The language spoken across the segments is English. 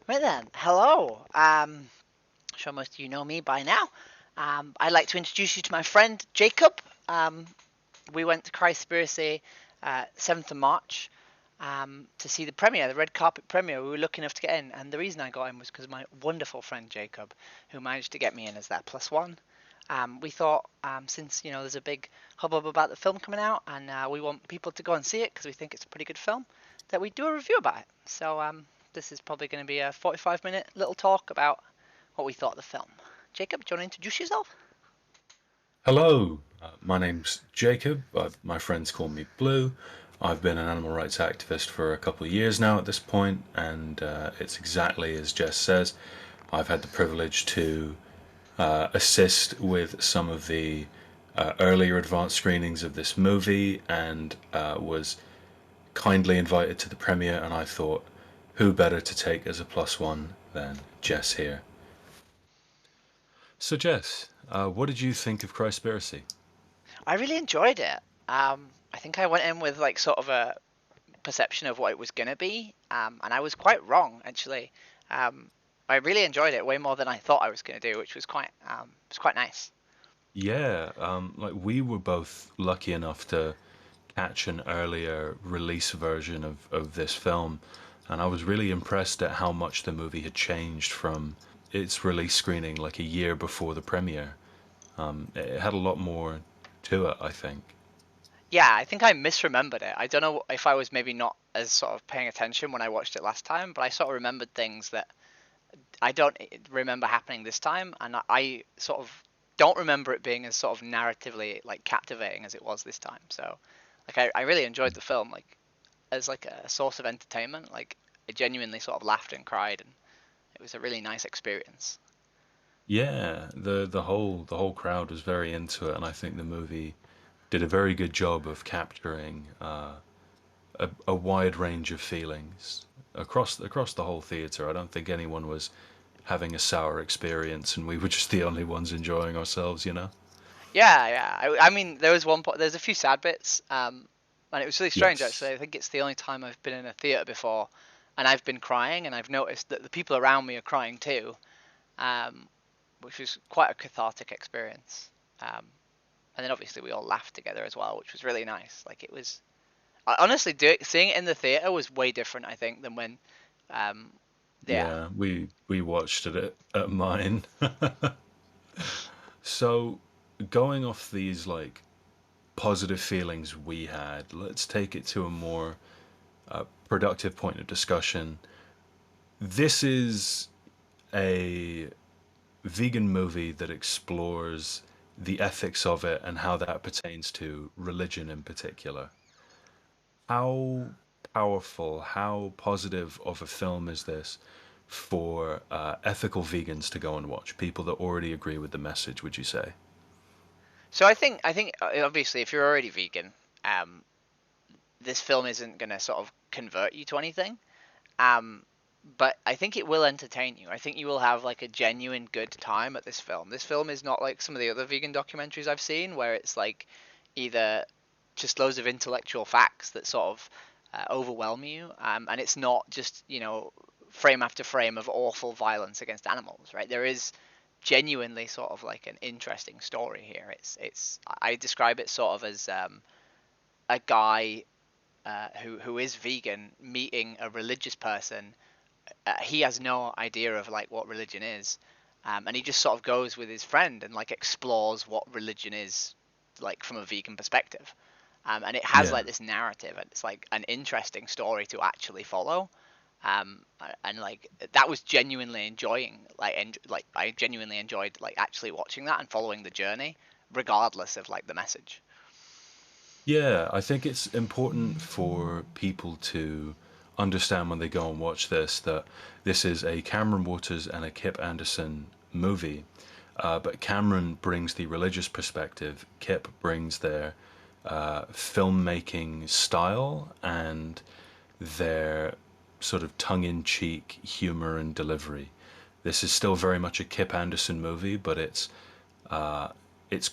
Right then, hello. I'm sure most of you know me by now. I'd like to introduce you to my friend Jacob. We went to Christspiracy 7th of March to see the premiere, the red carpet premiere. We were lucky enough to get in, and the reason I got in was because of my wonderful friend Jacob, who managed to get me in as their plus one. We thought, since there's a big hubbub about the film coming out, and we want people to go and see it because we think it's a pretty good film, that we do a review about it. So this is probably going to be a 45-minute little talk about what we thought of the film. Jacob, do you want to introduce yourself? Hello, my name's Jacob. My friends call me Blue. I've been an animal rights activist for a couple of years now at this point, and it's exactly as Jess says. I've had the privilege to assist with some of the earlier advanced screenings of this movie and was kindly invited to the premiere, and I thought, who better to take as a plus one than Jess here? So, Jess, what did you think of Christspiracy? I really enjoyed it. I think I went in with like sort of a perception of what it was going to be, and I was quite wrong actually. I really enjoyed it way more than I thought I was going to do, which was quite nice. Yeah, like we were both lucky enough to catch an earlier release version of this film, and I was really impressed at how much the movie had changed from its release screening like a year before the premiere. It had a lot more to it, I think. Yeah, I think I misremembered it. I don't know if I was maybe not as sort of paying attention when I watched it last time, but I sort of remembered things that I don't remember happening this time, and I sort of don't remember it being as sort of narratively like captivating as it was this time. So, like, I really enjoyed the film, like as like a source of entertainment. Like, I genuinely sort of laughed and cried, and it was a really nice experience. Yeah, the whole crowd was very into it, and I think the movie did a very good job of capturing a wide range of feelings across the whole theater. I don't think anyone was having a sour experience, and we were just the only ones enjoying ourselves, you know? Yeah, yeah. I mean, there was one point. There's a few sad bits, and it was really strange actually. Yes. I think it's the only time I've been in a theater before, and I've been crying, and I've noticed that the people around me are crying too, um, which was quite a cathartic experience. Um, and then obviously we all laughed together as well, which was really nice. Like it was honestly seeing it in the theater was way different, I think, than when, um, yeah. Yeah, we watched it at mine. So, going off these like positive feelings we had, let's take it to a more productive point of discussion. This is a vegan movie that explores the ethics of it and how that pertains to religion in particular. How powerful, how positive of a film is this for ethical vegans to go and watch? People that already agree with the message, would you say? So I think obviously if you're already vegan, um, this film isn't gonna sort of convert you to anything. Um, but I think it will entertain you. I think you will have like a genuine good time at this film. This film is not like some of the other vegan documentaries I've seen where it's like either just loads of intellectual facts that sort of overwhelm you, and it's not just frame after frame of awful violence against animals. Right? There is genuinely sort of like an interesting story here. It's I describe it sort of as a guy who is vegan meeting a religious person. He has no idea of like what religion is, and he just sort of goes with his friend and like explores what religion is like from a vegan perspective. And it has Yeah. like this narrative, and it's like an interesting story to actually follow. And like that was genuinely enjoying, like I genuinely enjoyed like actually watching that and following the journey, regardless of like the message. Yeah, I think it's important for people to understand when they go and watch this that this is a Cameron Waters and a Kip Anderson movie. But Cameron brings the religious perspective, Kip brings their filmmaking style and their sort of tongue in cheek humor and delivery. This is still very much a Kip Anderson movie, but its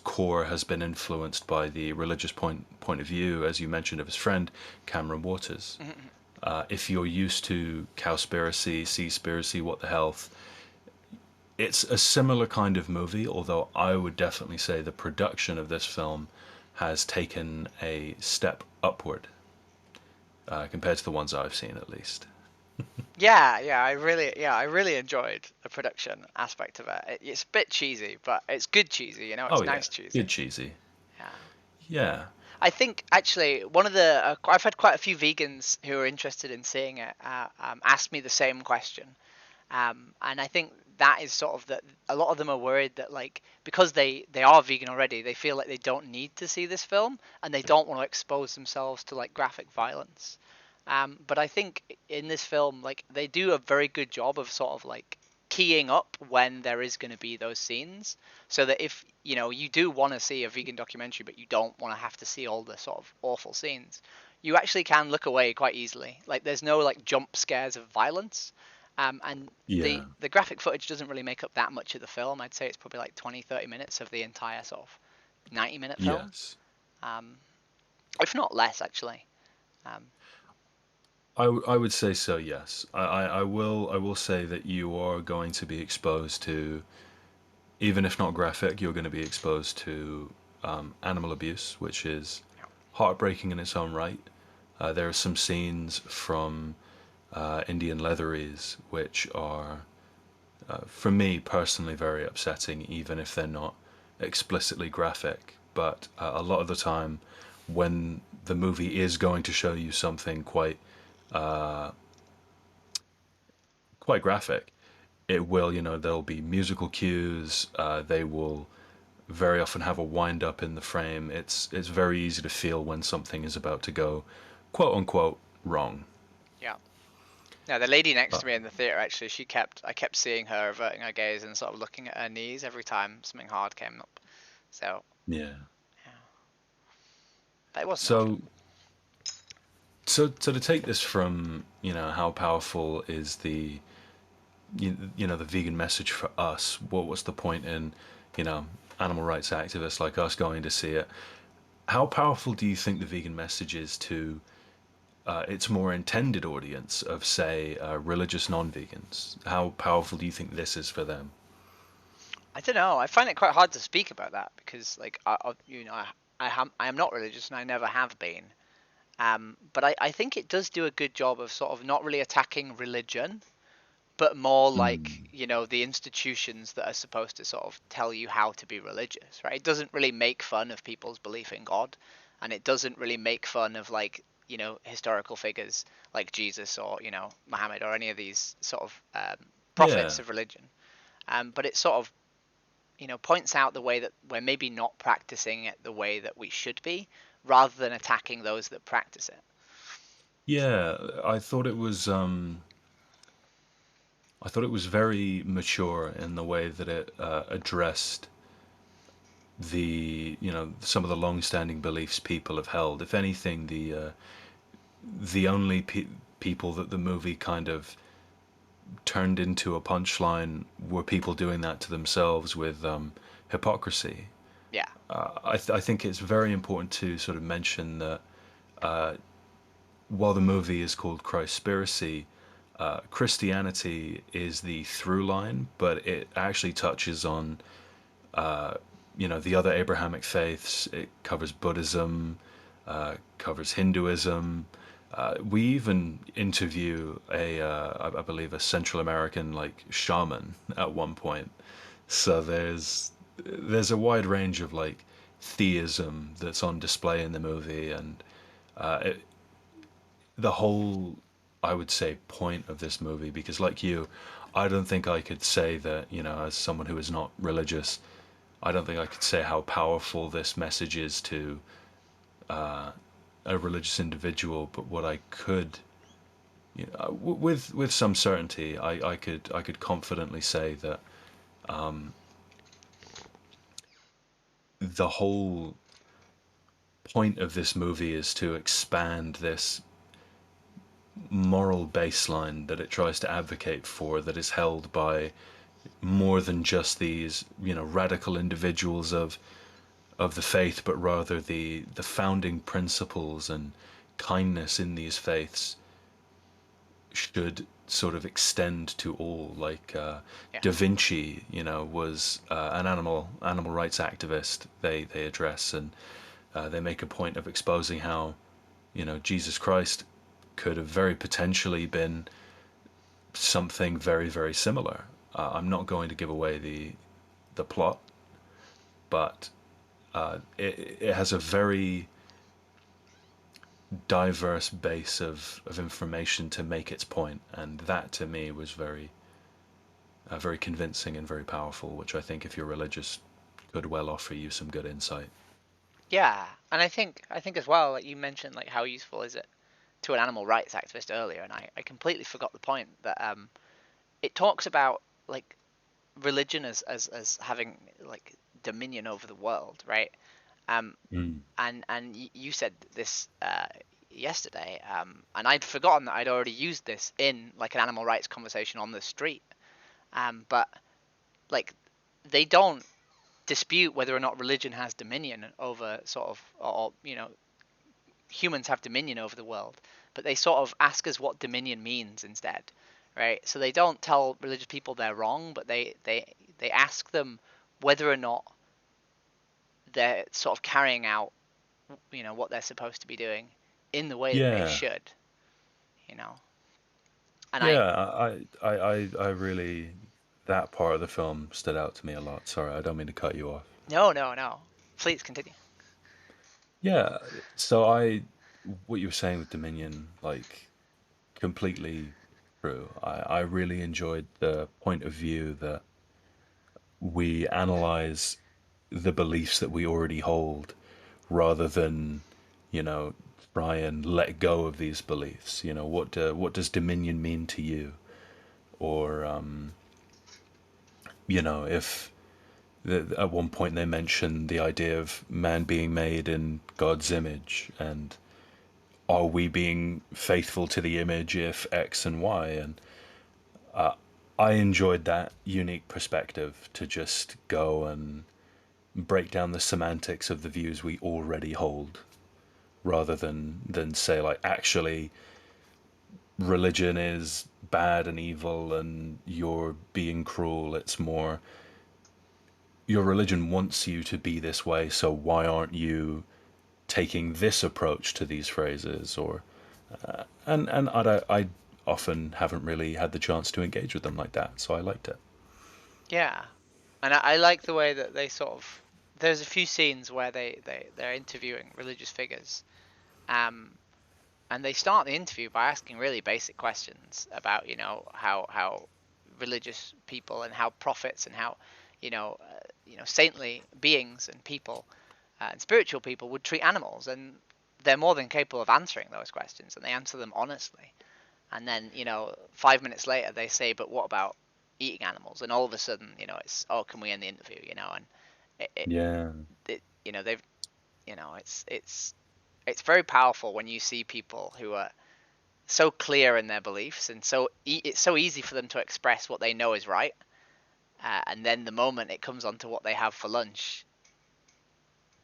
core has been influenced by the religious point of view, as you mentioned, of his friend Cameron Waters. If you're used to Cowspiracy, Seaspiracy, What the Health, it's a similar kind of movie, although I would definitely say the production of this film has taken a step upward compared to the ones I've seen, at least. I really enjoyed the production aspect of it. It's a bit cheesy, but it's good cheesy, you know, Oh it's yeah, nice cheesy. good cheesy. Yeah. Yeah, I think actually one of the I've had quite a few vegans who are interested in seeing it ask me the same question, and I think that is sort of that a lot of them are worried that like because they are vegan already, they feel like they don't need to see this film and they don't want to expose themselves to like graphic violence. But I think in this film, like they do a very good job of sort of like keying up when there is going to be those scenes, so that if you know you do want to see a vegan documentary, but you don't want to have to see all the sort of awful scenes, you actually can look away quite easily. Like there's no like jump scares of violence, and yeah, the graphic footage doesn't really make up that much of the film. I'd say it's probably like 20-30 minutes of the entire sort of 90-minute film, yes. um, if not less actually. Um, I would say so. Yes, I will say that you are going to be exposed to, even if not graphic, you're going to be exposed to animal abuse, which is heartbreaking in its own right. There are some scenes from Indian leatheries which are, for me personally, very upsetting, even if they're not explicitly graphic. But a lot of the time, when the movie is going to show you something quite graphic, it will, there'll be musical cues. They will very often have a wind up in the frame. It's very easy to feel when something is about to go, quote unquote, wrong. yeah. Now the lady next Uh, to me in the theater actually, I kept seeing her averting her gaze and sort of looking at her knees every time something hard came up. So yeah. yeah, but it wasn't awful. So so to take this from how powerful is the vegan message for us? What was the point in you know animal rights activists like us going to see it? How powerful do you think the vegan message is to its more intended audience of, say, religious non-vegans? How powerful do you think this is for them? I don't know. I find it quite hard to speak about that because, like, I am not religious and I never have been. But I think it does do a good job of sort of not really attacking religion, but more like Mm. the institutions that are supposed to sort of tell you how to be religious, right? It doesn't really make fun of people's belief in God, and it doesn't really make fun of like historical figures like Jesus or Muhammad or any of these sort of prophets Yeah, of religion. But it sort of points out the way that we're maybe not practicing it the way that we should be, rather than attacking those that practice it. yeah. I thought it was very mature in the way that it addressed some of the long-standing beliefs people have held. If anything, the only people that the movie kind of turned into a punchline were people doing that to themselves with hypocrisy. Yeah, I think it's very important to sort of mention that while the movie is called Christspiracy, Christianity is the through line, but it actually touches on the other Abrahamic faiths. It covers Buddhism, covers Hinduism. We even interview I believe, a Central American like shaman at one point. So there's a wide range of like theism that's on display in the movie, and the whole, I would say, point of this movie. Because like you, I don't think I could say that, as someone who is not religious, I don't think I could say how powerful this message is to a religious individual. But what I could, with some certainty, I could confidently say that the whole point of this movie is to expand this moral baseline that it tries to advocate for, that is held by more than just these radical individuals of the faith, but rather the founding principles and kindness in these faiths should sort of extend to all. Like Yeah. Da Vinci, was an animal rights activist. They address, and they make a point of exposing how Jesus Christ could have very potentially been something very, very similar. I'm not going to give away the plot, but it has a very diverse base of information to make its point, and that to me was very convincing and very powerful, which I think if you're religious could well offer you some good insight. Yeah, and I think as well, like you mentioned, like how useful is it to an animal rights activist earlier, and I completely forgot the point that it talks about like religion as having like dominion over the world, right? Um, Mm. and you said this yesterday, and I'd forgotten that I'd already used this in like an animal rights conversation on the street. But like they don't dispute whether or not religion has dominion over sort of, or humans have dominion over the world, but they sort of ask us what dominion means instead, right? So they don't tell religious people they're wrong, but they ask them whether or not they're sort of carrying out, what they're supposed to be doing in the way that they Yeah, should, you know. And I yeah. I really that part of the film stood out to me a lot. Sorry, I don't mean to cut you off. No, no, no. Please continue. Yeah. So what you were saying with Dominion, like completely true. I really enjoyed the point of view that we analyze the beliefs that we already hold rather than, you know, try and let go of these beliefs. What does dominion mean to you? Or, if at one point they mention the idea of man being made in God's image, and are we being faithful to the image if X and Y? And I enjoyed that unique perspective to just go and break down the semantics of the views we already hold, rather than say like actually religion is bad and evil and you're being cruel. It's more your religion wants you to be this way, so why aren't you taking this approach to these phrases? Or and I often haven't really had the chance to engage with them like that, so I liked it. Yeah, and I like the way that they sort of. There's a few scenes where they're interviewing religious figures, um, and they start the interview by asking really basic questions about how religious people and how prophets and how saintly beings and people and spiritual people would treat animals, and they're more than capable of answering those questions, and they answer them honestly. And then 5 minutes later they say, but what about eating animals? And all of a sudden it's, oh, can we end the interview? And Yeah, they've it's very powerful when you see people who are so clear in their beliefs, and it's so easy for them to express what they know is right, and then the moment it comes onto what they have for lunch,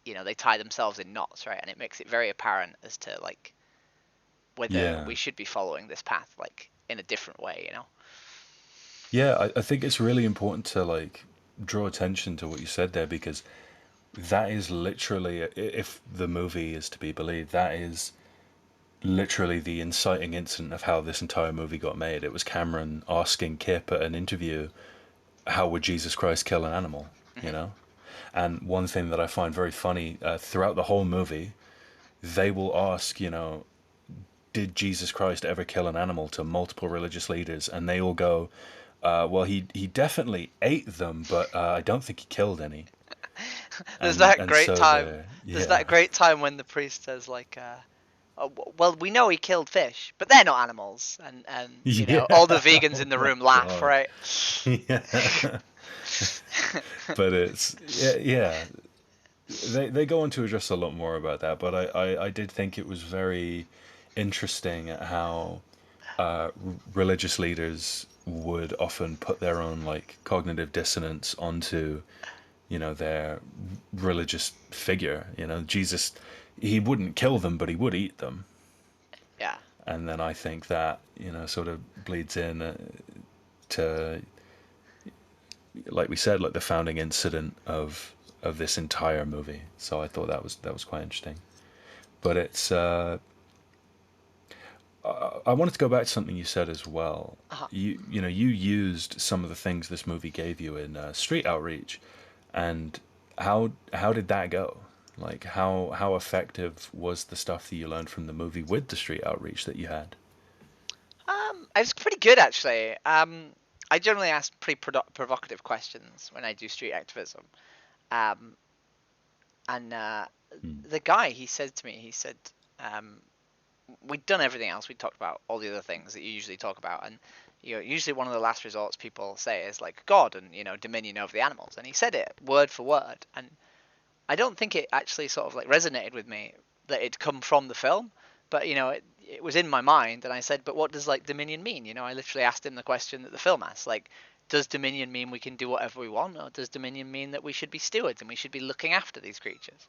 they tie themselves in knots, right? And it makes it very apparent as to like whether yeah, we should be following this path like in a different way. yeah. I think it's really important to like draw attention to what you said there, because that is literally, if the movie is to be believed, that is literally the inciting incident of how this entire movie got made. It was Cameron asking Kip at an interview, how would Jesus Christ kill an animal? You Hmm. know? And one thing that I find very funny throughout the whole movie, they will ask, did Jesus Christ ever kill an animal to multiple religious leaders? And they all go, well, he definitely ate them, but I don't think he killed any. there's And that and great so time they're there's yeah that great time when the priest says like, oh, well, we know he killed fish, but they're not animals, and all the yeah. vegans Oh in the my room laugh, god. right? Yeah. But it's yeah. They go on to address a lot more about that, but I did think it was very interesting at how religious leaders would often put their own like cognitive dissonance onto their religious figure. Jesus, he wouldn't kill them, but he would eat them. Yeah, and then I think that sort of bleeds in to, like we said, like the founding incident of this entire movie. So I thought that was quite interesting. But it's I wanted to go back to something you said as well. Uh-huh. You used some of the things this movie gave you in Street Outreach, and how did that go? Like how effective was the stuff that you learned from the movie with the Street Outreach that you had? It was pretty good actually. I generally ask pretty provocative questions when I do street activism. Um, and Hmm. the guy, he said to me, he said, um, we'd done everything else. We'd talked about all the other things that you usually talk about, and usually one of the last resorts people say is like God and dominion over the animals. And he said it word for word, and I don't think it actually sort of like resonated with me that it'd come from the film, but it was in my mind, and I said, but what does like Dominion mean? I literally asked him the question that the film asked, like, does Dominion mean we can do whatever we want, or does Dominion mean that we should be stewards and we should be looking after these creatures?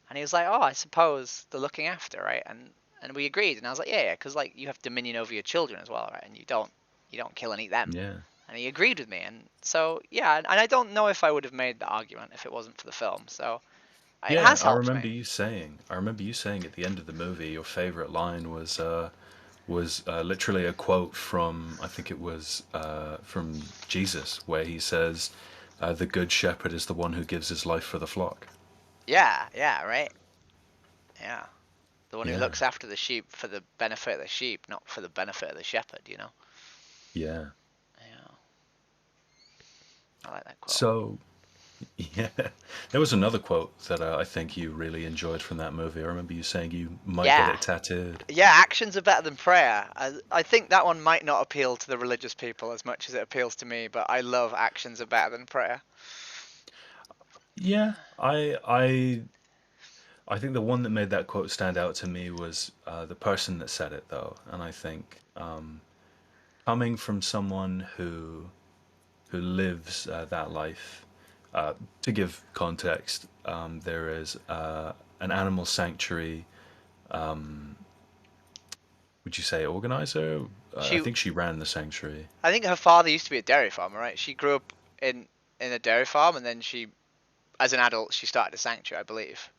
And he was like, oh, I suppose the looking after, right? And we agreed, and I was like, yeah, because like you have dominion over your children as well, right? And you don't kill and eat them. Yeah. And he agreed with me, and so yeah, and I don't know if I would have made the argument if it wasn't for the film. So it Yeah, has helped me. I remember you saying at the end of the movie your favorite line was literally a quote from, I think it was from Jesus, where he says, "The good shepherd is the one who gives his life for the flock." Yeah, yeah, right. Yeah, the one who Yeah, looks after the sheep for the benefit of the sheep, not for the benefit of the shepherd. yeah. Yeah, I like that quote. So, yeah, there was another quote that I think you really enjoyed from that movie. I remember you saying you might get Yeah, it tattooed. yeah, actions are better than prayer. I think that one might not appeal to the religious people as much as it appeals to me, but I love actions are better than prayer. Yeah, I think the one that made that quote stand out to me was the person that said it, though, and I think coming from someone who lives that life. To give context, there is an animal sanctuary. Would you say organizer? I She, think she ran the sanctuary. I think her father used to be a dairy farmer, right? She grew up in a dairy farm, and then as an adult, she started a sanctuary, I believe.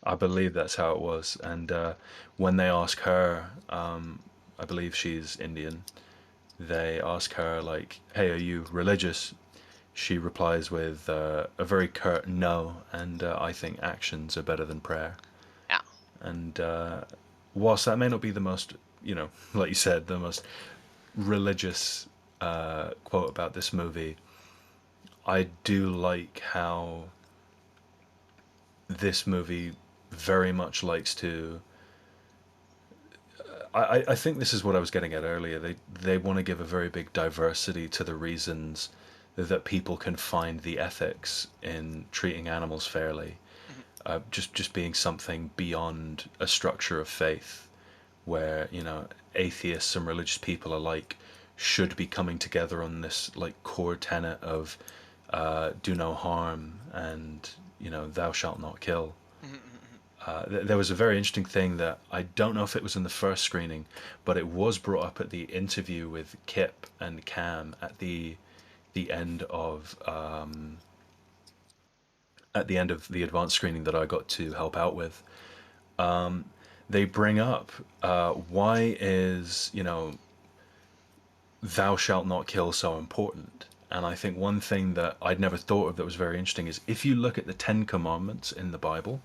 I believe that's how it was. And when they ask her, I believe she's Indian. They ask her like, "Hey, are you religious?" She replies with a very curt no, and I think actions are better than prayer. Yeah. And whilst that may not be the most, like you said, the most religious quote about this movie, I do like how this movie very much likes to. I think this is what I was getting at earlier. They want to give a very big diversity to the reasons that people can find the ethics in treating animals fairly. Mhm. Just being something beyond a structure of faith, where atheists and religious people alike should be coming together on this like core tenet of do no harm and thou shalt not kill. Mhm. There was a very interesting thing that I don't know if it was in the first screening, but it was brought up at the interview with Kip and Cam the end of at the end of the advanced screening that I got to help out with. They bring up why is thou shalt not kill so important. And I think one thing that I'd never thought of that was very interesting is if you look at the Ten Commandments in the Bible,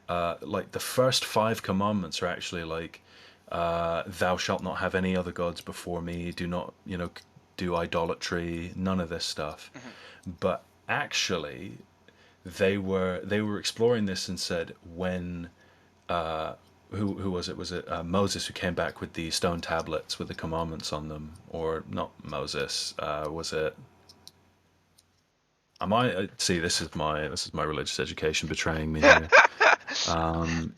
Mhm. like the first five commandments are actually like, thou shalt not have any other gods before me, do not, do idolatry, none of this stuff. Mhm. But actually, they were exploring this and said when who was it? Was it Moses who came back with the stone tablets with the commandments on them, or not Moses? Was it? Am I see? This is my religious education betraying me here. Um,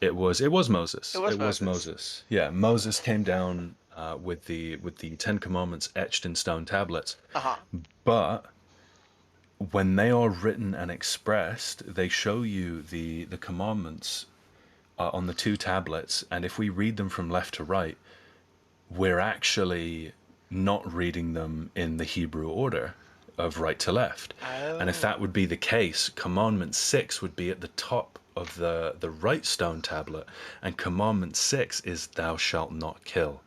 it was It Moses. was It was Moses. Moses. Yeah, Moses came down with the Ten Commandments etched in stone tablets. Uh huh. But when they are written and expressed, they show you the commandments on the two tablets, and if we read them from left to right, we're actually not reading them in the Hebrew order of right to left. And if that Oh, would be the case, Commandment 6 would be at the top of the right stone tablet, and Commandment 6 is thou shalt not kill,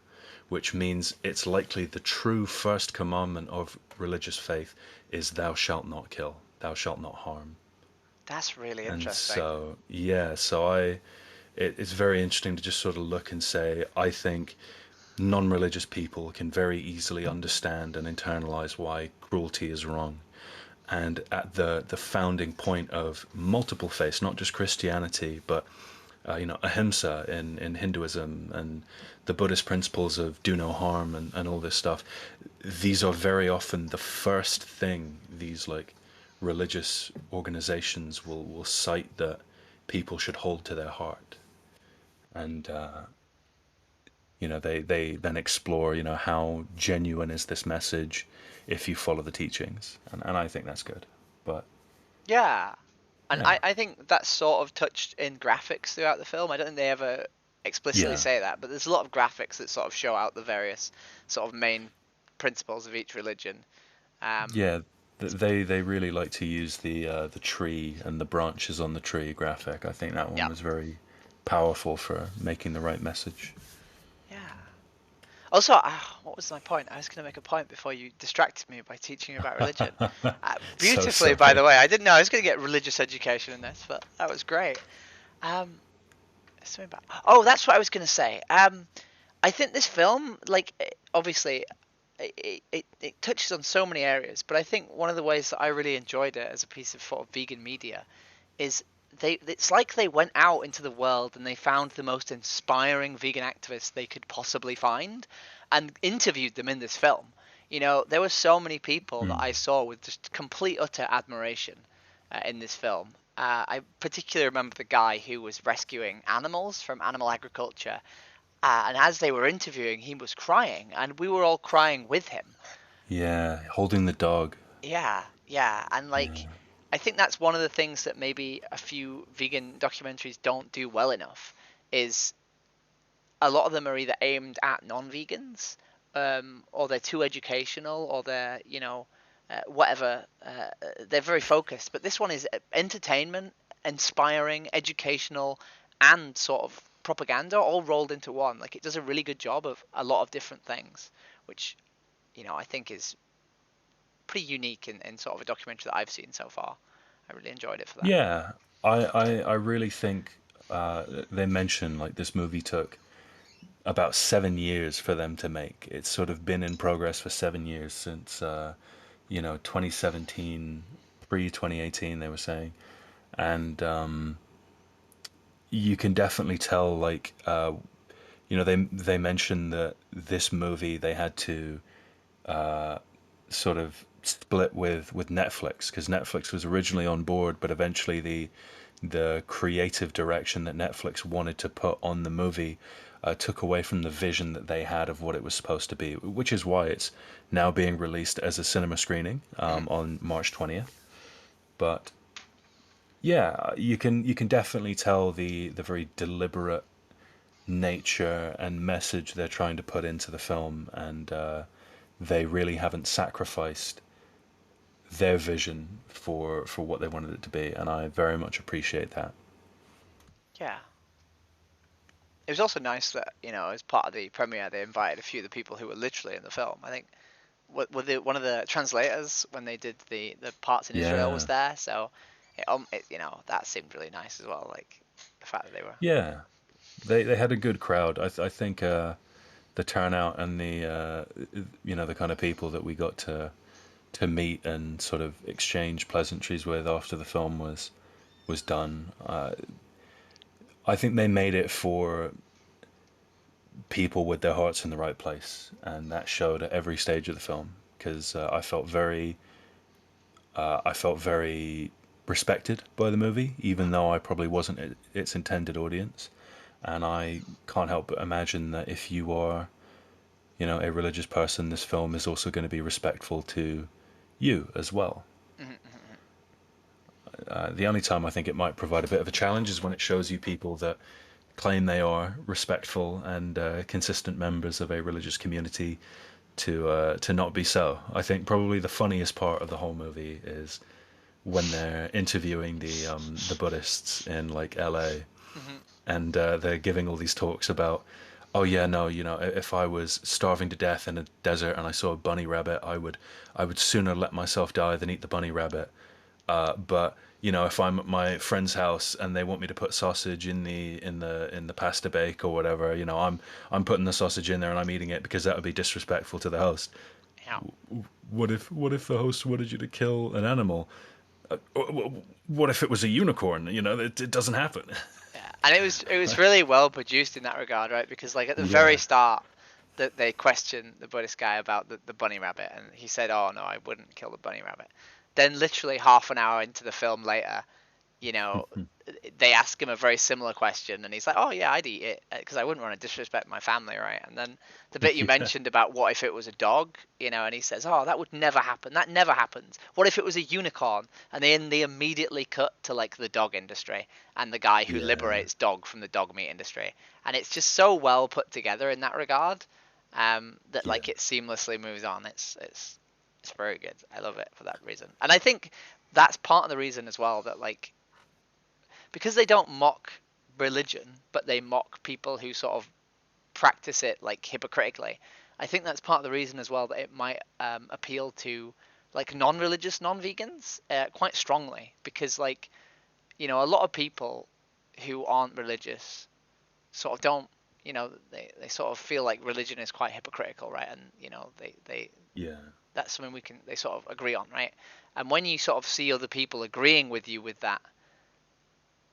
which means it's likely the true first commandment of religious faith is thou shalt not kill, thou shalt not harm. that's really And interesting. so, yeah, so it's very interesting to just sort of look and say, I think non-religious people can very easily understand and internalize why cruelty is wrong. And at the founding point of multiple faiths, not just Christianity, but ahimsa in Hinduism, and the Buddhist principles of do no harm, and all this stuff. These are very often the first thing these like religious organizations will cite that people should hold to their heart. And they then explore, how genuine is this message if you follow the teachings, and I think that's good. But Yeah, and yeah, I think that's sort of touched in graphics throughout the film. I don't think they ever explicitly yeah, say that, but there's a lot of graphics that sort of show out the various sort of main principles of each religion. Um, yeah. They really like to use the tree and the branches on the tree graphic. I think that one yeah, was very powerful for making the right message. yeah. Also, what was my point? I was going to make a point before you distracted me by teaching about religion. So Beautifully, by the sorry. way. I didn't know I was going to get religious education in this, but that was great. Um, something about. Oh, that's what I was going to say. I think this film, like, obviously, it touches on so many areas, but I think one of the ways that I really enjoyed it as a piece of sort of vegan media is it's like they went out into the world and they found the most inspiring vegan activists they could possibly find and interviewed them in this film. You know, there were so many people that Mm. I saw with just complete utter admiration in this film. I particularly remember the guy who was rescuing animals from animal agriculture, and as they were interviewing, he was crying, and we were all crying with him. Yeah, holding the dog. Yeah, yeah, and like, Yeah. I think that's one of the things that maybe a few vegan documentaries don't do well enough. Is a lot of them are either aimed at non-vegans, or they're too educational, or they're whatever. They're very focused, but this one is entertainment, inspiring, educational, and sort of propaganda all rolled into one. Like it does a really good job of a lot of different things, which I think is pretty unique in sort of a documentary that I've seen so far. I really enjoyed it for that. Yeah, I really think they mention like this movie took about 7 years for them to make. It's sort of been in progress for 7 years since 2017, pre 2018 they were saying, and you can definitely tell like they mentioned that this movie they had to sort of split with Netflix because Netflix was originally on board, but eventually the creative direction that Netflix wanted to put on the movie took away from the vision that they had of what it was supposed to be, which is why it's now being released as a cinema screening Mhm. on March 20th. But yeah, you can definitely tell the very deliberate nature and message they're trying to put into the film, and they really haven't sacrificed their vision for what they wanted it to be, and I very much appreciate that. Yeah. It was also nice that, as part of the premiere, they invited a few of the people who were literally in the film. I think one of the translators when they did the parts in Israel was Yeah, there, so that seemed really nice as well. Like the fact that they were. yeah, they had a good crowd. I think the turnout and the the kind of people that we got to meet and sort of exchange pleasantries with after the film was done. I think they made it for people with their hearts in the right place, and that showed at every stage of the film. Because I felt very respected by the movie, even though I probably wasn't its intended audience. And I can't help but imagine that if you are, a religious person, this film is also going to be respectful to you as well. The only time I think it might provide a bit of a challenge is when it shows you people that claim they are respectful and consistent members of a religious community to not be so. I think probably the funniest part of the whole movie is when they're interviewing the Buddhists in like LA, Hmm. and they're giving all these talks about, oh yeah, no, if I was starving to death in a desert and I saw a bunny rabbit, I would sooner let myself die than eat the bunny rabbit. But if I'm at my friend's house and they want me to put sausage in the pasta bake or whatever, I'm putting the sausage in there and I'm eating it because that would be disrespectful to the host. Yeah. What if the host wanted you to kill an animal? What if it was a unicorn? It doesn't happen. Yeah, and it was really well produced in that regard, right? Because like at the very Yeah, start, that they questioned the Buddhist guy about the bunny rabbit, and he said, "Oh no, I wouldn't kill the bunny rabbit." Then literally half an hour into the film later, you know, they ask him a very similar question, and he's like, "Oh yeah, I'd eat it because I wouldn't want to disrespect my family, right?" And then the bit you yeah, mentioned about what if it was a dog, and he says, "Oh, that would never happen. That never happens. What if it was a unicorn?" And then they immediately cut to like the dog industry and the guy who yeah, liberates dog from the dog meat industry, and it's just so well put together in that regard, that yeah, like it seamlessly moves on. It's very good. I love it for that reason, and I think that's part of the reason as well that like because they don't mock religion, but they mock people who sort of practice it like hypocritically. I think that's part of the reason as well that it might appeal to like non-religious non-vegans quite strongly because like a lot of people who aren't religious sort of don't they sort of feel like religion is quite hypocritical, right? And they yeah, that's something they sort of agree on, right? And when you sort of see other people agreeing with you with that,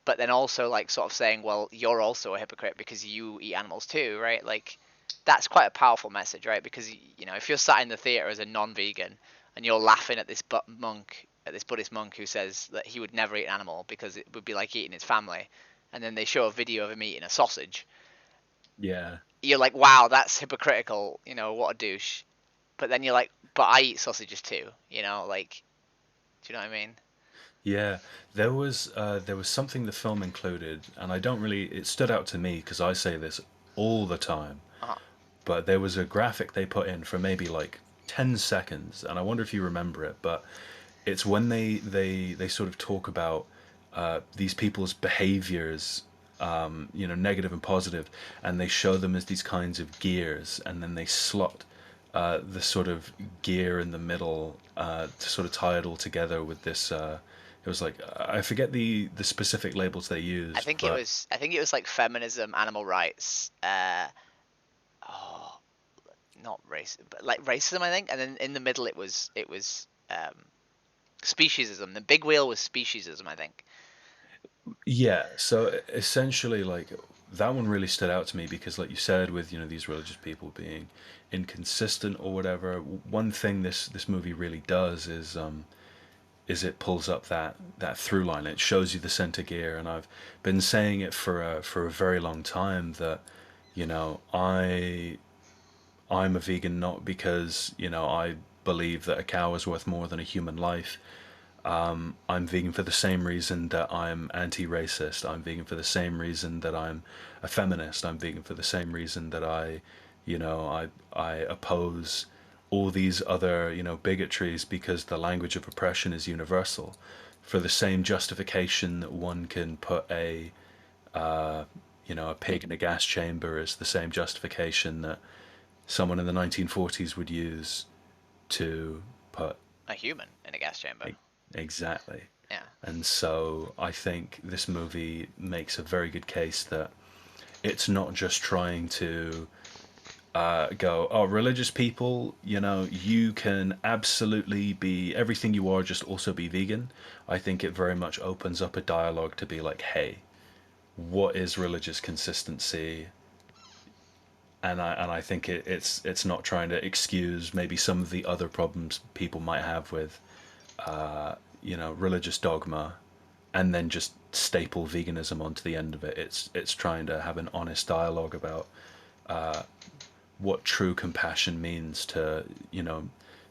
but then also like sort of saying, well, you're also a hypocrite because you eat animals too, right? Like that's quite a powerful message, right? Because if you're sat in the theater as a non-vegan and you're laughing at this Buddhist monk who says that he would never eat an animal because it would be like eating his family, and then they show a video of him eating a sausage, yeah, you're like, wow, that's hypocritical, what a douche. But then you're like, but I eat sausages too, like, do you know what I mean? yeah. There was something the film included, and I don't really. It stood out to me because I say this all the time. Uh-huh. But there was a graphic they put in for maybe like 10 seconds, and I wonder if you remember it. But it's when they sort of talk about these people's behaviors, negative and positive, and they show them as these kinds of gears, and then they slot the sort of gear in the middle to sort of tie it all together with this. It was like I forget the specific labels they used, but I think it was like feminism, animal rights, oh, not race, but like racism, I think. And then in the middle, it was speciesism. The big wheel was speciesism, I think. yeah. So essentially, like that one really stood out to me because, like you said, with these religious people being inconsistent or whatever, one thing this movie really does is it pulls up that through line. It shows you the center gear, and I've been saying it for a very long time that I'm a vegan not because I believe that a cow is worth more than a human life. I'm vegan for the same reason that I'm anti-racist. I'm vegan for the same reason that I'm a feminist. I'm vegan for the same reason that I oppose all these other bigotries because the language of oppression is universal. For the same justification that one can put a pig in a gas chamber is the same justification that someone in the 1940s would use to put. A human in a gas chamber. Exactly. Yeah. And so I think this movie makes a very good case that it's not just trying to go, oh, religious people, you can absolutely be everything you are, just also be vegan. I think it very much opens up a dialogue to be like, hey, what is religious consistency? And I think it's not trying to excuse maybe some of the other problems people might have with religious dogma and then just staple veganism onto the end of it. It's trying to have an honest dialogue about what true compassion means to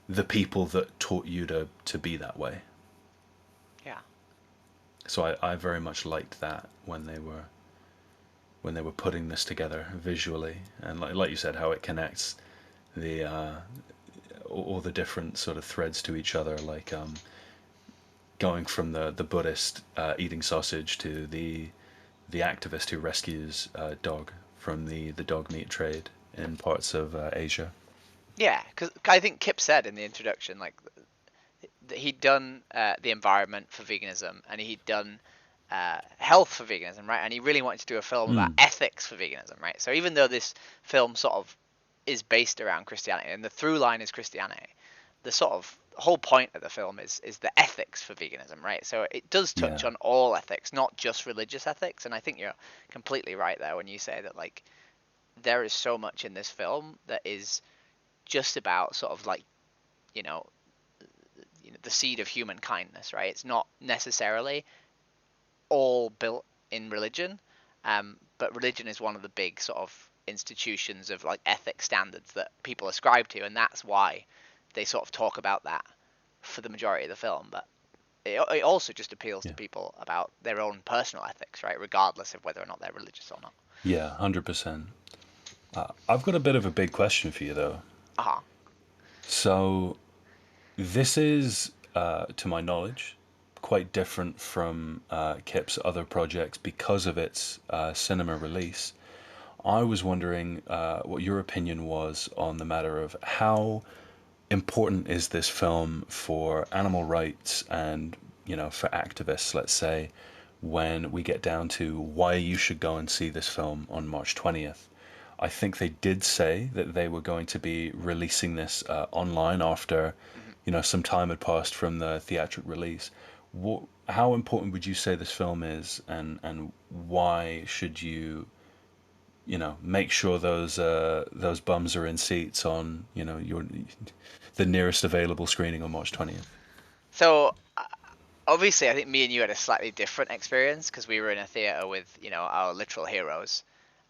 the people that taught you to be that way. Yeah. So I very much liked that when they were. when they were putting this together visually, and like you said, how it connects the all the different sort of threads to each other, like going from the Buddhist eating sausage to the activist who rescues a dog from the dog meat trade in parts of Asia. Yeah, because I think Kip said in the introduction, like, that he'd done the environment for veganism, and he'd done health for veganism, right? And he really wanted to do a film about Mm, ethics for veganism, right? So even though this film sort of is based around Christianity, and the through line is Christianity, the sort of whole point of the film is the ethics for veganism, right? So it does touch yeah, on all ethics, not just religious ethics. And I think you're completely right there when you say that, like, there is so much in this film that is just about sort of like, you know, the seed of human kindness, right? It's not necessarily all built in religion, but religion is one of the big sort of institutions of like ethic standards that people ascribe to, and that's why they sort of talk about that for the majority of the film. But it also just appeals yeah, to people about their own personal ethics, right? Regardless of whether or not they're religious or not. yeah, 100%. I've got a bit of a big question for you though. Uh-huh. So this is, to my knowledge, quite different from Kip's other projects because of its cinema release. I was wondering what your opinion was on the matter of how important is this film for animal rights and, for activists, let's say, when we get down to why you should go and see this film on March 20th. I think they did say that they were going to be releasing this online after, Mm-hmm. some time had passed from the theatric release. How important would you say this film is, and why should you, make sure those bums are in seats on, your the nearest available screening on March 20th? So obviously, I think me and you had a slightly different experience because we were in a theater with, our literal heroes.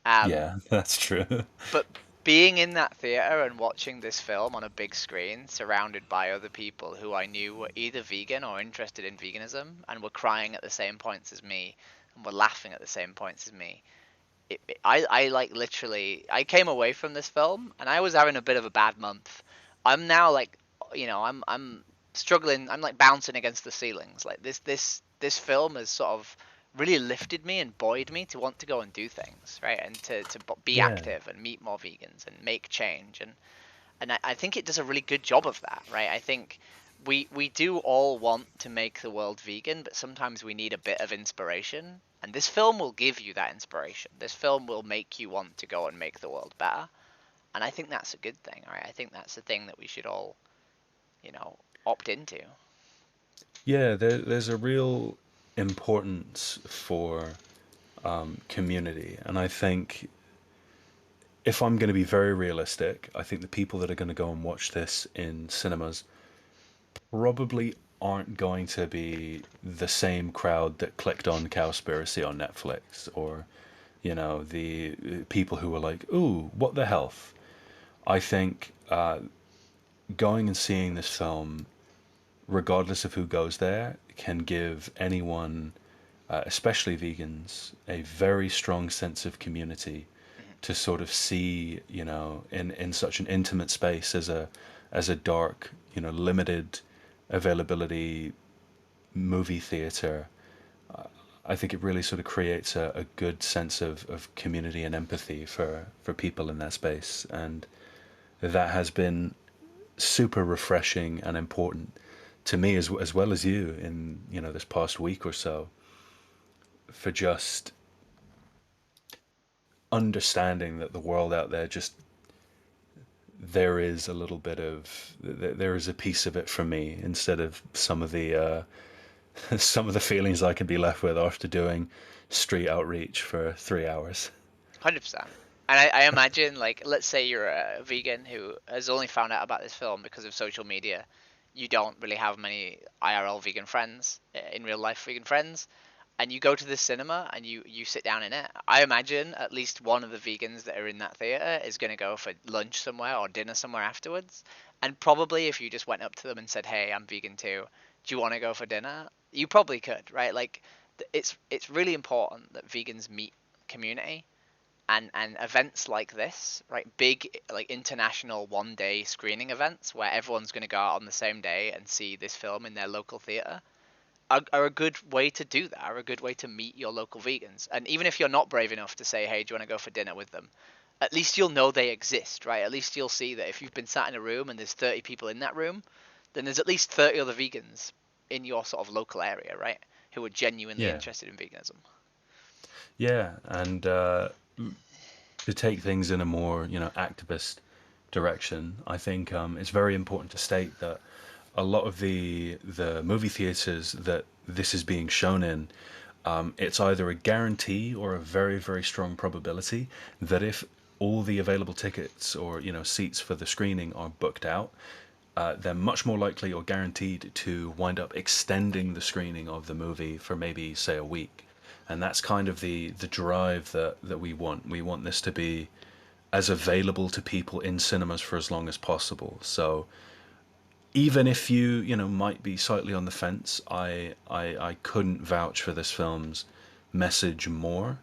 Um, Yeah, that's true. but being in that theater and watching this film on a big screen, surrounded by other people who I knew were either vegan or interested in veganism and were crying at the same points as me and were laughing at the same points as me, I like literally I came away from this film and I was having a bit of a bad month. I'm now like, I'm struggling. I'm like bouncing against the ceilings. Like this film has sort of really lifted me and buoyed me to want to go and do things, right? And to be Yeah, active and meet more vegans and make change. And I think it does a really good job of that, right? I think we do all want to make the world vegan, but sometimes we need a bit of inspiration. And this film will give you that inspiration. This film will make you want to go and make the world better. And I think that's a good thing, right? I think that's the thing that we should all, opt into. yeah. There's a real importance for community, and I think if I'm going to be very realistic, I think the people that are going to go and watch this in cinemas probably aren't going to be the same crowd that clicked on Cowspiracy on Netflix, or the people who were like, "Ooh, what the health." I think going and seeing this film, regardless of who goes there, can give anyone, especially vegans, a very strong sense of community Mhm. to sort of see, in such an intimate space as a dark, limited availability movie theater. I think it really sort of creates a good sense of community and empathy for people in that space, and that has been super refreshing and important to me as well as you in this past week or so, for just understanding that the world out there, just there is a little bit of there is a piece of it for me, instead of some of the some of the feelings I can be left with after doing street outreach for 3 hours. 100%. And I imagine, like, let's say you're a vegan who has only found out about this film because of social media. You don't really have many IRL vegan friends, in real life vegan friends, and you go to the cinema and you sit down in it. I imagine at least one of the vegans that are in that theater is going to go for lunch somewhere or dinner somewhere afterwards. And probably if you just went up to them and said, "Hey, I'm vegan too. Do you want to go for dinner?" You probably could, right? Like, it's really important that vegans meet community, and events like this, right? Big like international 1 day screening events where everyone's going to go out on the same day and see this film in their local theater are a good way to do that. Are a good way to meet your local vegans. And even if you're not brave enough to say, "Hey, do you want to go for dinner with them?" At least you'll know they exist, right? At least you'll see that if you've been sat in a room and there's 30 people in that room, then there's at least 30 other vegans in your sort of local area, right? Who are genuinely Yeah, interested in veganism. yeah, and to take things in a more activist direction, I think it's very important to state that a lot of the movie theaters that this is being shown in, it's either a guarantee or a very very strong probability that if all the available tickets or seats for the screening are booked out, they're much more likely or guaranteed to wind up extending the screening of the movie for maybe say a week. And that's kind of the drive that we want. We want this to be as available to people in cinemas for as long as possible. So even if you might be slightly on the fence, I couldn't vouch for this film's message more,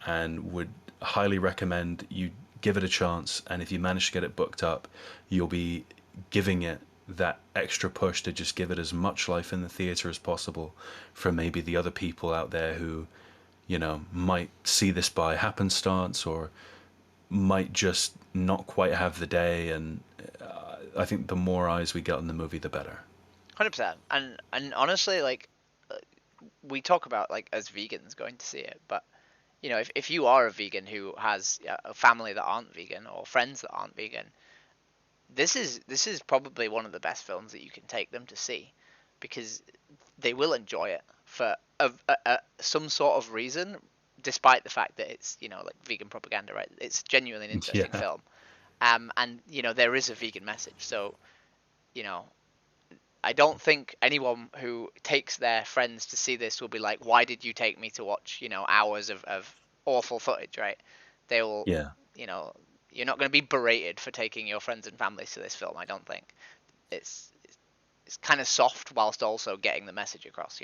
and would highly recommend you give it a chance. And if you manage to get it booked up, you'll be giving it that extra push to just give it as much life in the theater as possible for maybe the other people out there who might see this by happenstance or might just not quite have the day. And I think the more eyes we get on the movie, the better. 100%. And honestly, like we talk about like as vegans going to see it, but if you are a vegan who has a family that aren't vegan or friends that aren't vegan, this is probably one of the best films that you can take them to see, because they will enjoy it for some sort of reason, despite the fact that it's like vegan propaganda, right? It's genuinely an interesting Yeah, film, and there is a vegan message. So you know I don't think anyone who takes their friends to see this will be like, "Why did you take me to watch hours of awful footage?" Right? They will, yeah, you know, you're not going to be berated for taking your friends and families to this film. I don't think it's kind of soft whilst also getting the message across.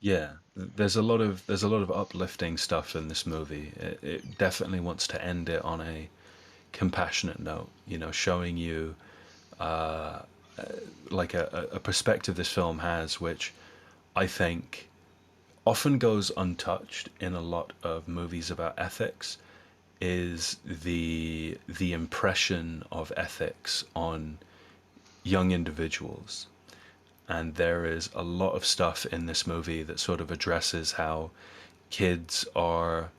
yeah. There's a lot of uplifting stuff in this movie. It definitely wants to end it on a compassionate note. Showing you like a perspective this film has, which I think often goes untouched in a lot of movies about ethics, is the impression of ethics on young individuals. And there is a lot of stuff in this movie that sort of addresses how kids are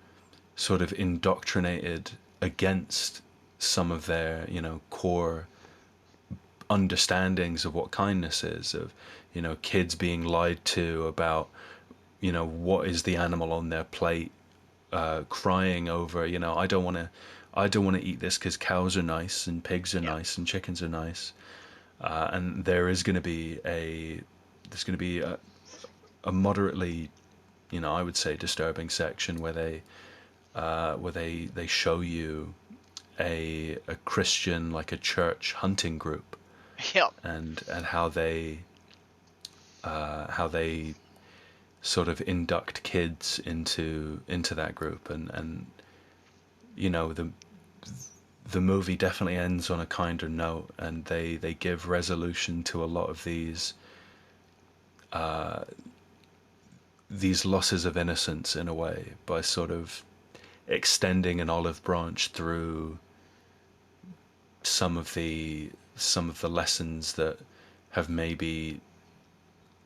sort of indoctrinated against some of their core understandings of what kindness is, of kids being lied to about what is the animal on their plate, crying over I don't want to eat this because cows are nice and pigs are Yeah. nice and chickens are nice. And there's going to be a moderately, I would say, disturbing section where they show you a Christian, like a church hunting group, Yeah. and how they sort of induct kids into that group. And the movie definitely ends on a kinder note, and they give resolution to a lot of these losses of innocence in a way by sort of extending an olive branch through some of the lessons that have maybe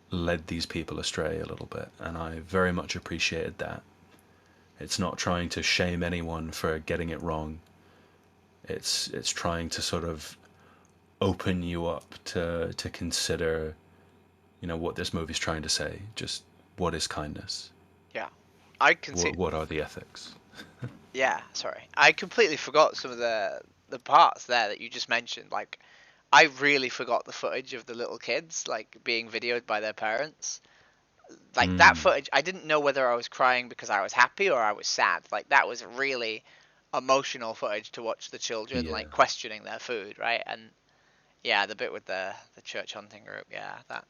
led these people astray a little bit. And I very much appreciated that. It's not trying to shame anyone for getting it wrong. It's trying to sort of open you up to consider, what this movie's trying to say. Just what is kindness? Yeah. I can see. What are the ethics? Yeah. Sorry, I completely forgot some of the parts there that you just mentioned. Like, I really forgot the footage of the little kids like being videoed by their parents. Like that Mm, footage, I didn't know whether I was crying because I was happy or I was sad. Like that was really emotional footage to watch the children yeah. like questioning their food, right? And yeah, the bit with the church hunting group, yeah, that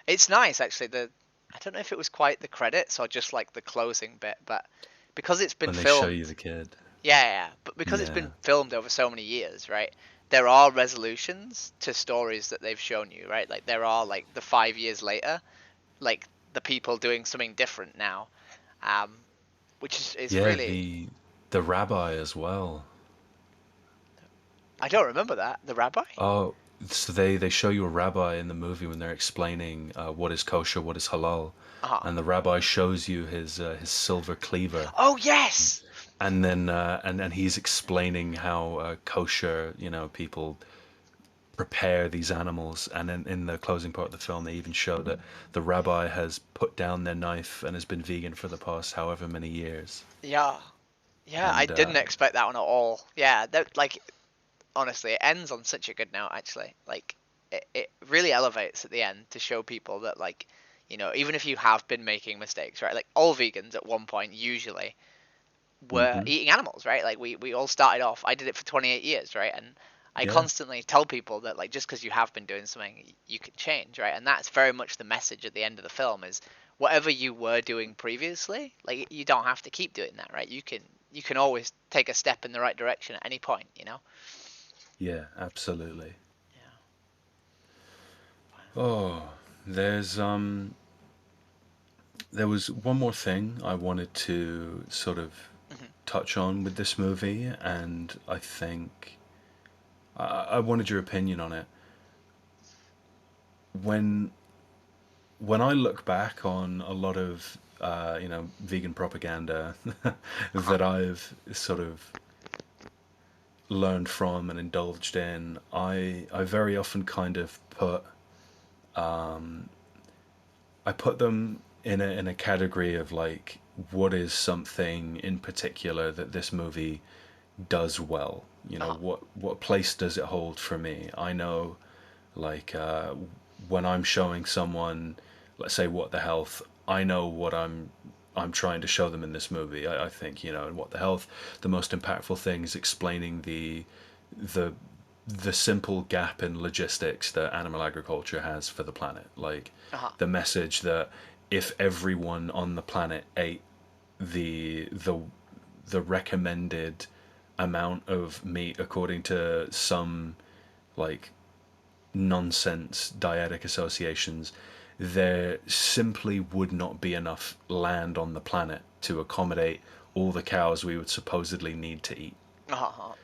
it's nice actually. The I don't know if it was quite the credits or just like the closing bit, but because it's been When they show filmed, you the kid. Yeah, yeah, but because it's Yeah. been filmed over so many years, right? There are resolutions to stories that they've shown you, right? Like there are like the 5 years later, like the people doing something different now, um, which is Yeah, really. the rabbi as well. I don't remember that, the rabbi. Oh, so they show you a rabbi in the movie when they're explaining what is kosher, what is halal, Uh-huh. and the rabbi shows you his silver cleaver, Oh yes. and then and he's explaining how kosher, people prepare these animals, and in the closing part of the film, they even show that the rabbi has put down their knife and has been vegan for the past however many years, Yeah, yeah. I and didn't expect that one at all. Yeah, that like honestly, it ends on such a good note. Actually, like it really elevates at the end to show people that like even if you have been making mistakes, right? Like all vegans at one point usually were hmm eating animals, right? Like we all started off. I did it for 28 years, right? And I yeah, constantly tell people that like just because you have been doing something, you can change, right? And that's very much the message at the end of the film is whatever you were doing previously, like you don't have to keep doing that, right? You can always take a step in the right direction at any point, you know? yeah, absolutely. Yeah. Oh, there's there was one more thing I wanted to sort of Hmm. touch on with this movie, and I think I wanted your opinion on it. When when I look back on a lot of vegan propaganda Uh-huh. that I've sort of learned from and indulged in, I very often kind of I put them in a category of like what is something in particular that this movie does well. Uh-huh. What place does it hold for me? I know, like when I'm showing someone, let's say, What the Health, I know what I'm trying to show them in this movie. I think in What the Health, the most impactful thing is explaining the the simple gap in logistics that animal agriculture has for the planet. Like Uh-huh. the message that if everyone on the planet ate the the the recommended amount of meat according to some like nonsense dietic associations, there simply would not be enough land on the planet to accommodate all the cows we would supposedly need to eat. Uh-huh.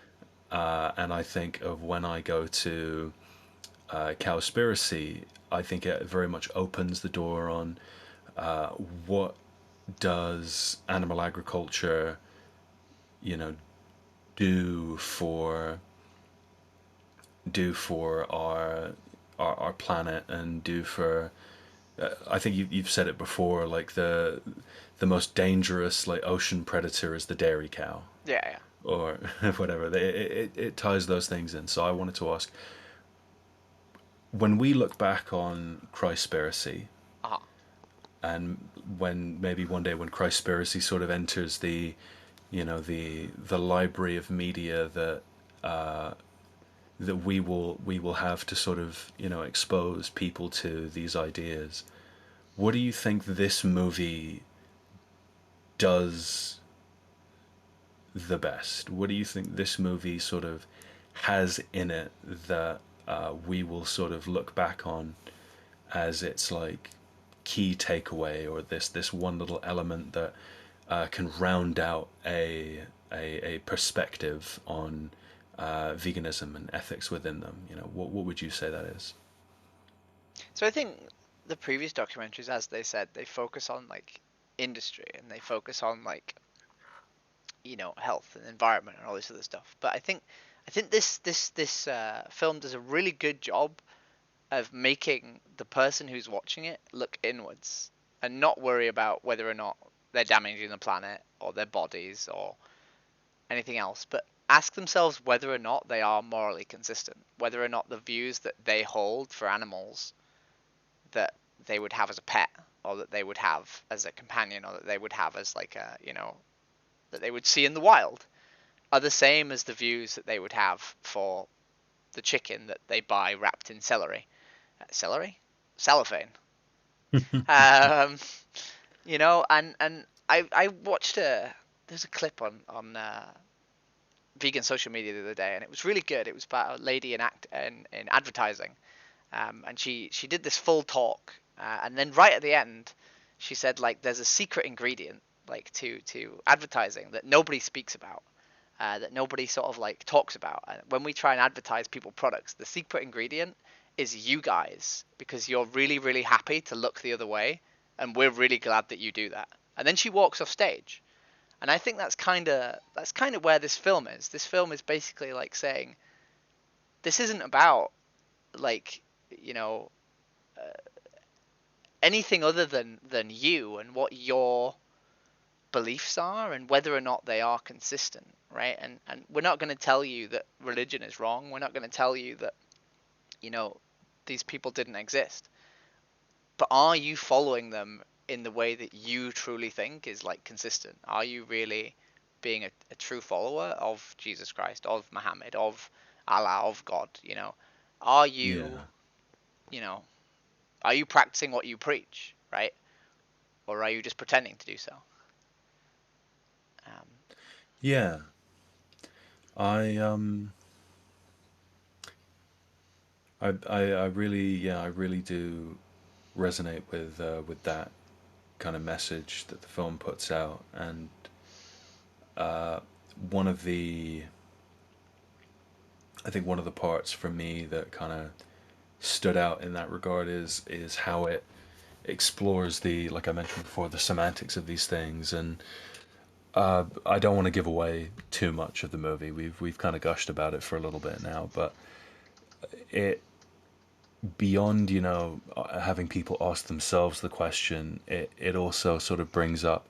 And I think of when I go to Cowspiracy, I think it very much opens the door on what does animal agriculture, you know, do for our planet and do for I think you've said it before, like the most dangerous like ocean predator is the dairy cow Yeah, yeah. or whatever. It ties those things in. So I wanted to ask, when we look back on Christspiracy, Uh-huh. and when maybe one day when Christspiracy sort of enters the library of media that we will have to sort of expose people to these ideas. What do you think this movie does the best? What do you think this movie sort of has in it that we will sort of look back on as its like key takeaway, or this one little element that can round out a perspective on veganism and ethics within them? What would you say that is? So I think the previous documentaries, as they said, they focus on like industry and they focus on like health and environment and all this other stuff. But I think this film does a really good job of making the person who's watching it look inwards and not worry about whether or not they're damaging the planet or their bodies or anything else, but ask themselves whether or not they are morally consistent, whether or not the views that they hold for animals that they would have as a pet or that they would have as a companion or that they would have as like a that they would see in the wild are the same as the views that they would have for the chicken that they buy wrapped in celery. Celery? Cellophane. Um, and I watched there's a clip on vegan social media the other day, and it was really good. It was about a lady in advertising, and she did this full talk, and then right at the end, she said like there's a secret ingredient like to advertising that nobody speaks about, that nobody sort of like talks about. And when we try and advertise people products, the secret ingredient is you guys, because you're really really happy to look the other way, and we're really glad that you do that. And then she walks off stage, and I think that's kind of where this film is. This film is basically like saying this isn't about like you know anything other than you and what your beliefs are and whether or not they are consistent, right? And we're not going to tell you that religion is wrong. We're not going to tell you that you know these people didn't exist. But are you following them in the way that you truly think is like consistent? Are you really being a true follower of Jesus Christ, of Muhammad, of Allah, of God? Are you, Yeah. you know, are you practicing what you preach, right? Or are you just pretending to do so? Um, Yeah. I um I really, yeah, I really do resonate with that kind of message that the film puts out. And one of the I think one of the parts for me that kind of stood out in that regard is how it explores the, like I mentioned before, the semantics of these things. And I don't want to give away too much of the movie. We've kind of gushed about it for a little bit now, but it, beyond, having people ask themselves the question, it also sort of brings up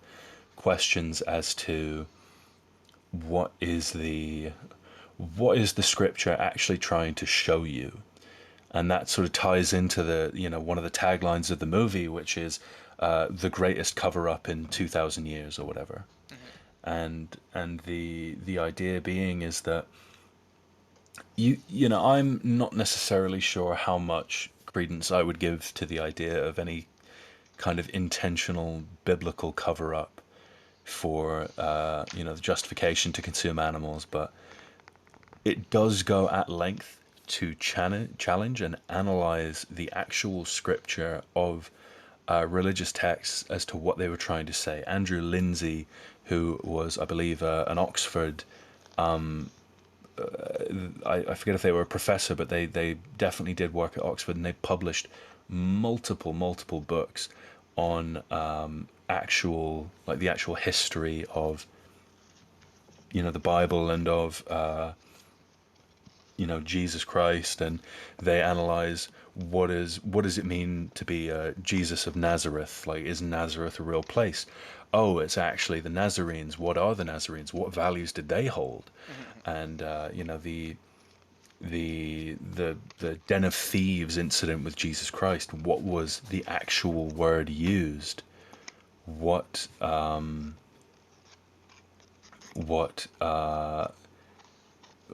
questions as to what is the what is the scripture actually trying to show you. And that sort of ties into the, one of the taglines of the movie, which is the greatest cover up in 2000 years or whatever. mhm. And the idea being is that I'm not necessarily sure how much credence I would give to the idea of any kind of intentional biblical cover up for the justification to consume animals, but it does go at length to challenge and analyze the actual scripture of religious texts as to what they were trying to say. Andrew Lindsay, who was, I believe, an Oxford, I forget if they were a professor, but they definitely did work at Oxford, and they published multiple books on the actual history of the Bible and of Jesus Christ. And they analyze what does it mean to be Jesus of Nazareth. Like, is Nazareth a real place? Oh, it's actually the Nazarenes. What are the Nazarenes? What values did they hold? And the den of thieves incident with Jesus Christ, what was the actual word used? What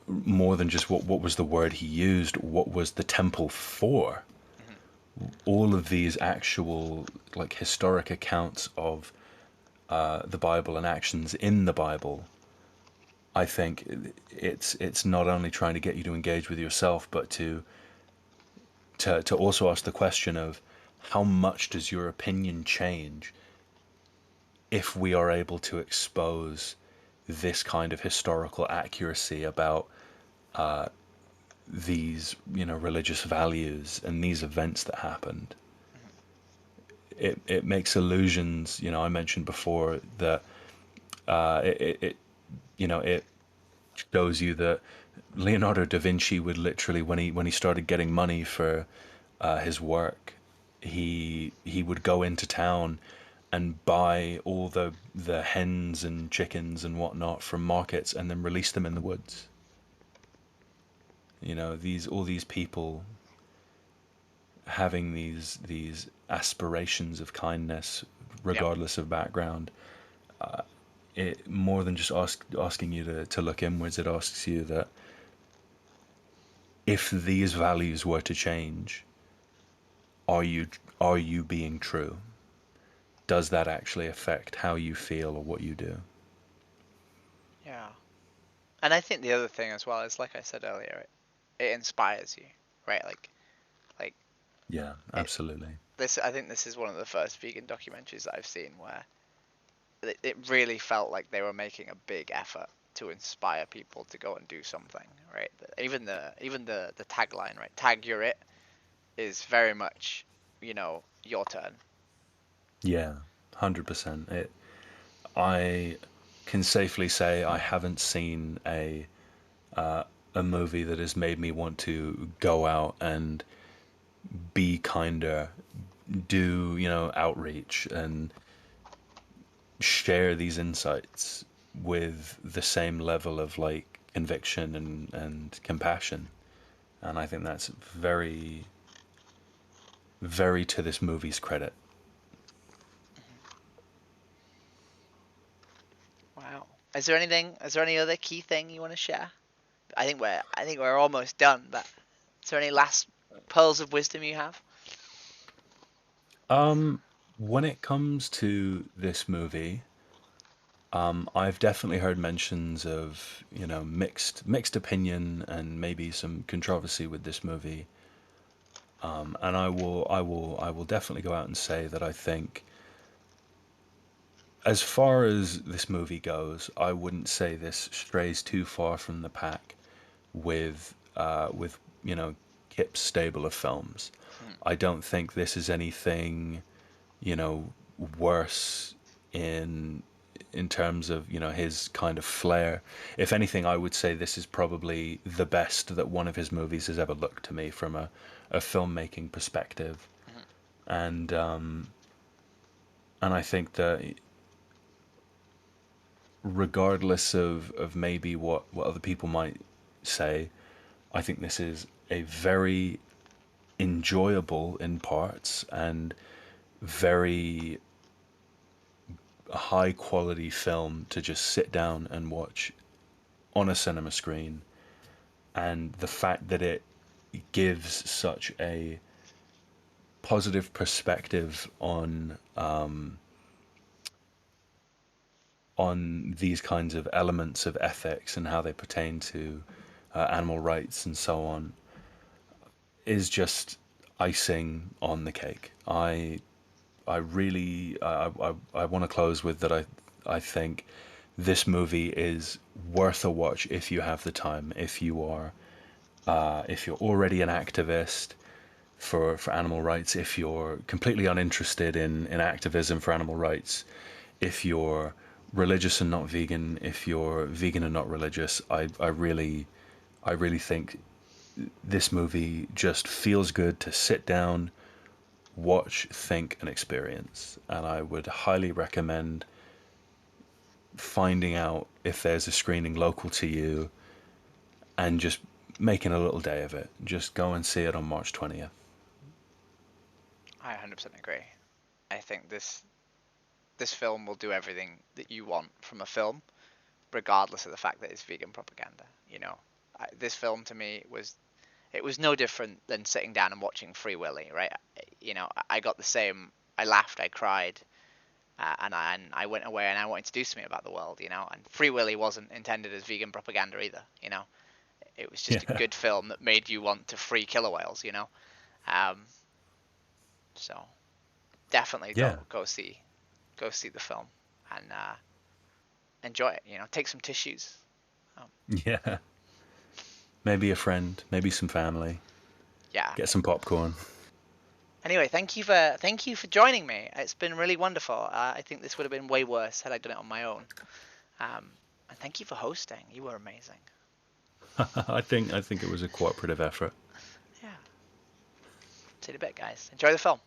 more than just what was the word he used, what was the temple for? Mhm. All of these actual, like, historic accounts of the Bible and actions in the Bible, I think it's not only trying to get you to engage with yourself, but to also ask the question of how much does your opinion change if we are able to expose this kind of historical accuracy about these, religious values and these events that happened. Mhm. It makes illusions. I mentioned before that it it shows you that Leonardo da Vinci would literally, when he started getting money for his work, he would go into town and buy all the hens and chickens and whatnot from markets and then release them in the woods. These all these people having these aspirations of kindness Yep. regardless of background. It more than just asking you to look inwards. It asks you that if these values were to change, are you are you being true? Does that actually affect how you feel or what you do? Yeah. And I think the other thing as well is, like I said earlier, it inspires you, right? Like Yeah, it, absolutely. this. I think this is one of the first vegan documentaries that I've seen where it really felt like they were making a big effort to inspire people to go and do something, right? Even the tagline, right? Tag you're it is very much, your turn. Yeah, 100%. I can safely say I haven't seen a movie that has made me want to go out and be kinder, do, outreach and share these insights with the same level of like conviction and compassion. And I think that's very, very to this movie's credit. Wow. Is there anything? Is there any other key thing you want to share? I think we're almost done. But is there any last pearls of wisdom you have? When it comes to this movie, I've definitely heard mentions of, mixed opinion and maybe some controversy with this movie. And I will definitely go out and say that I think, as far as this movie goes, I wouldn't say this strays too far from the pack with Kip's stable of films. Hmm. I don't think this is anything you know worse in in terms of his kind of flair. If anything, I would say this is probably the best that one of his movies has ever looked to me from a filmmaking perspective. Hmm. And um and I think that regardless of maybe what other people might say, I think this is a very enjoyable in parts and very high quality film to just sit down and watch on a cinema screen. And the fact that it gives such a positive perspective on these kinds of elements of ethics and how they pertain to animal rights and so on is just icing on the cake. I really I want to close with that. I think this movie is worth a watch if you have the time. If you're already an activist for animal rights, if you're completely uninterested in activism for animal rights, if you're religious and not vegan, if you're vegan and not religious, I really think this movie just feels good to sit down, watch, think, and experience. And I would highly recommend finding out if there's a screening local to you and just making a little day of it. Just go and see it on March 20th. I 100% agree. I think this film will do everything that you want from a film, regardless of the fact that it's vegan propaganda. This film to me was no different than sitting down and watching Free Willy, right? I got the same. I laughed, I cried, and I went away and I wanted to do something about the world. And Free Willy wasn't intended as vegan propaganda either. It was just a Yeah. good film that made you want to free killer whales. Um, so definitely Yeah. go see the film and enjoy it. Take some tissues. Um, Yeah. Maybe a friend, maybe some family. yeah. Get some popcorn. Anyway, thank you for joining me. It's been really wonderful. I think this would have been way worse had I done it on my own. Um, and thank you for hosting. You were amazing. I think it was a cooperative effort. Yeah. See you in a bit, guys. Enjoy the film.